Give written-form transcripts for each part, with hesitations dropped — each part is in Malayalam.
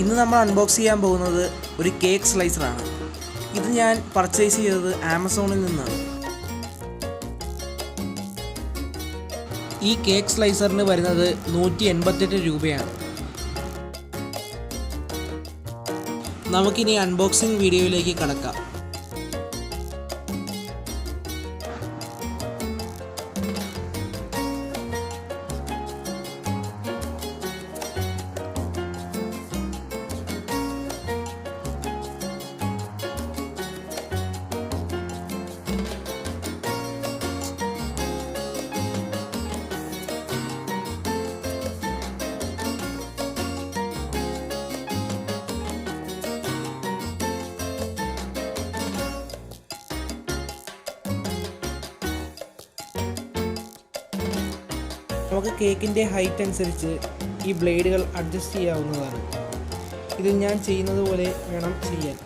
ഇന്ന് നമ്മൾ അൺബോക്സ് ചെയ്യാൻ പോകുന്നത് ഒരു കേക്ക് സ്ലൈസറാണ്. ഇത് ഞാൻ പർച്ചേസ് ചെയ്തത് ആമസോണിൽ നിന്നാണ്. ഈ കേക്ക് സ്ലൈസറിന് വരുന്നത് 188 രൂപയാണ്. നമുക്കിനി അൺബോക്സിംഗ് വീഡിയോയിലേക്ക് കടക്കാം. നമുക്ക് കേക്കിൻ്റെ ഹൈറ്റ് അനുസരിച്ച് ഈ ബ്ലേഡുകൾ അഡ്ജസ്റ്റ് ചെയ്യാവുന്നതാണ്. ഇത് ഞാൻ ചെയ്യുന്നത് പോലെ വേണം ചെയ്യാൻ.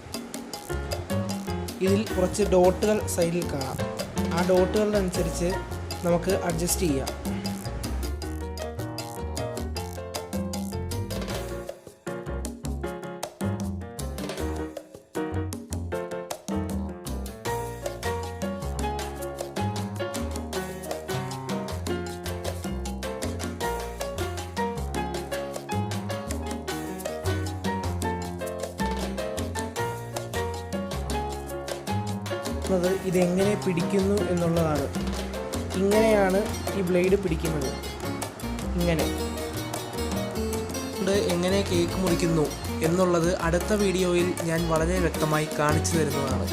ഇതിൽ കുറച്ച് ഡോട്ടുകൾ സൈഡിൽ കാണാം. ആ ഡോട്ടുകളുടെ അനുസരിച്ച് നമുക്ക് അഡ്ജസ്റ്റ് ചെയ്യാം. ഇതെങ്ങനെ പിടിക്കുന്നു എന്നുള്ളതാണ്. ഇങ്ങനെയാണ് ഈ ബ്ലേഡ് പിടിക്കുന്നത്. എങ്ങനെ കേക്ക് മുറിക്കുന്നു എന്നുള്ളത് അടുത്ത വീഡിയോയിൽ ഞാൻ വളരെ വ്യക്തമായി കാണിച്ചു തരുന്നതാണ്.